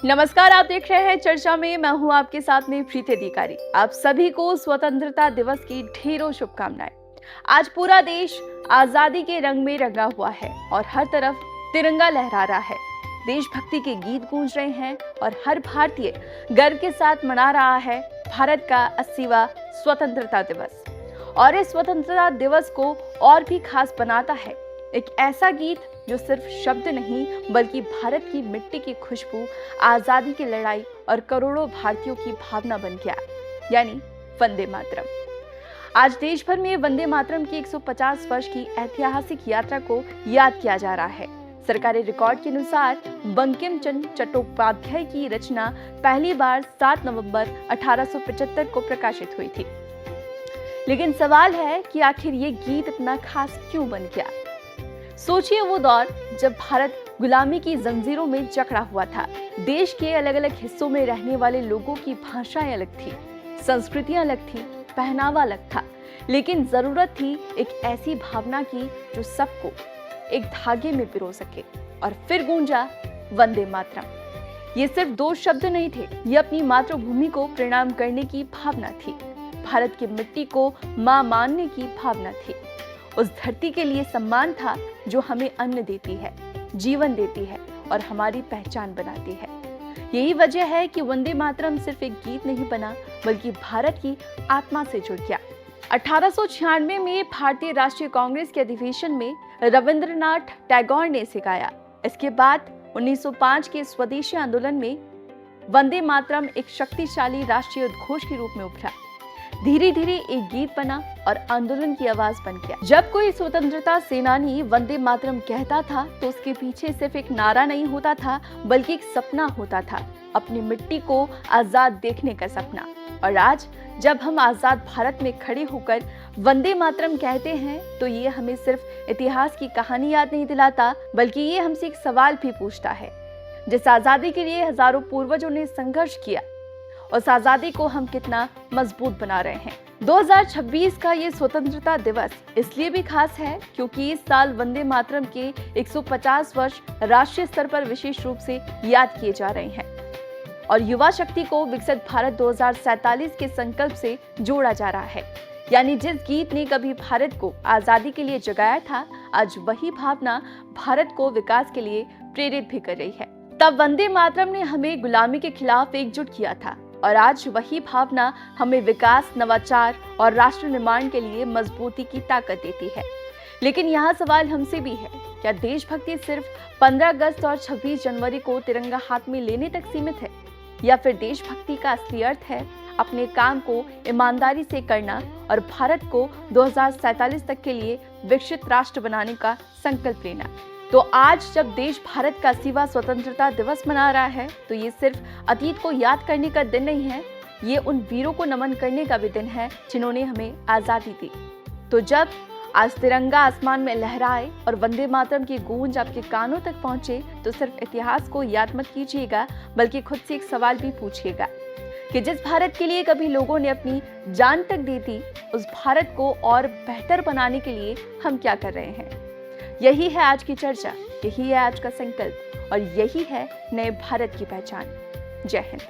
नमस्कार, आप देख रहे हैं चर्चा में। मैं हूं आपके साथ में प्रीति अधिकारी। आप सभी को स्वतंत्रता दिवस की ढेरों शुभकामनाएं। आज पूरा देश आजादी के रंग में रंगा हुआ है और हर तरफ तिरंगा लहरा रहा है। देशभक्ति के गीत गूंज रहे हैं और हर भारतीय गर्व के साथ मना रहा है भारत का 80वां स्वतंत्रता दिवस। और इस स्वतंत्रता दिवस को और भी खास बनाता है एक ऐसा गीत जो सिर्फ शब्द नहीं बल्कि भारत की मिट्टी की खुशबू, आजादी की लड़ाई और करोड़ों भारतीयों की भावना बन गया, यानी वंदे मातरम। आज देश भर में वंदे मातरम की 150 वर्ष की ऐतिहासिक यात्रा को याद किया जा रहा है। सरकारी रिकॉर्ड के अनुसार बंकिम चंद्र चट्टोपाध्याय की रचना पहली बार 7 नवंबर 1875 को प्रकाशित हुई थी। लेकिन सवाल है कि आखिर ये गीत इतना खास क्यों बन गया। सोचिए वो दौर जब भारत गुलामी की जंजीरों में जकड़ा हुआ था। देश के अलग अलग हिस्सों में रहने वाले लोगों की भाषाएं अलग थी, संस्कृतियां अलग थी, पहनावा अलग था, लेकिन जरूरत थी एक ऐसी भावना की जो सबको एक धागे में पिरो सके। और फिर गूंजा वंदे मातरम। ये सिर्फ दो शब्द नहीं थे, ये अपनी मातृभूमि को प्रणाम करने की भावना थी, भारत की मिट्टी को मां मानने की भावना थी, उस धरती के लिए सम्मान था जो हमें अन्न देती है, जीवन देती है और हमारी पहचान बनाती है। यही वजह है कि वंदे मातरम सिर्फ एक गीत नहीं बना बल्कि भारत की आत्मा से जुड़ गया। 1896 में भारतीय राष्ट्रीय कांग्रेस के अधिवेशन में रविंद्रनाथ टैगोर ने इसे गाया। इसके बाद 1905 के स्वदेशी आंदोलन में वंदे मातरम एक शक्तिशाली राष्ट्रीय उद्घोष के रूप में उभरा। धीरे धीरे एक गीत बना और आंदोलन की आवाज बन गया। जब कोई स्वतंत्रता सेनानी वंदे मातरम कहता था तो उसके पीछे सिर्फ एक नारा नहीं होता था बल्कि एक सपना होता था, अपनी मिट्टी को आजाद देखने का सपना। और आज जब हम आजाद भारत में खड़े होकर वंदे मातरम कहते हैं तो ये हमें सिर्फ इतिहास की कहानी याद नहीं दिलाता बल्कि ये हमसे एक सवाल भी पूछता है। जिस आजादी के लिए हजारों पूर्वजों ने संघर्ष किया, उस आजादी को हम कितना मजबूत बना रहे हैं। 2026 का ये स्वतंत्रता दिवस इसलिए भी खास है क्योंकि इस साल वंदे मातरम के 150 वर्ष राष्ट्रीय स्तर पर विशेष रूप से याद किए जा रहे हैं और युवा शक्ति को विकसित भारत 2047 के संकल्प से जोड़ा जा रहा है। यानी जिस गीत ने कभी भारत को आजादी के लिए जगाया था, आज वही भावना भारत को विकास के लिए प्रेरित भी कर रही है। तब वंदे मातरम ने हमें गुलामी के खिलाफ एकजुट किया था और आज वही भावना हमें विकास, नवाचार और राष्ट्र निर्माण के लिए मजबूती की ताकत देती है। लेकिन यहाँ सवाल हमसे भी है, क्या देशभक्ति सिर्फ 15 अगस्त और 26 जनवरी को तिरंगा हाथ में लेने तक सीमित है, या फिर देशभक्ति का असली अर्थ है अपने काम को ईमानदारी से करना और भारत को 2047 तक के लिए विकसित राष्ट्र बनाने का संकल्प लेना। तो आज जब देश भारत का 80वां स्वतंत्रता दिवस मना रहा है तो ये सिर्फ अतीत को याद करने का दिन नहीं है, ये उन वीरों को नमन करने का भी दिन है जिन्होंने हमें आजादी दी। तो जब आज तिरंगा आसमान में लहराए और वंदे मातरम की गूंज आपके कानों तक पहुंचे तो सिर्फ इतिहास को याद मत कीजिएगा बल्कि खुद से एक सवाल भी पूछिएगा कि जिस भारत के लिए कभी लोगों ने अपनी जान तक दी थी, उस भारत को और बेहतर बनाने के लिए हम क्या कर रहे हैं। यही है आज की चर्चा, यही है आज का संकल्प और यही है नए भारत की पहचान। जय हिंद।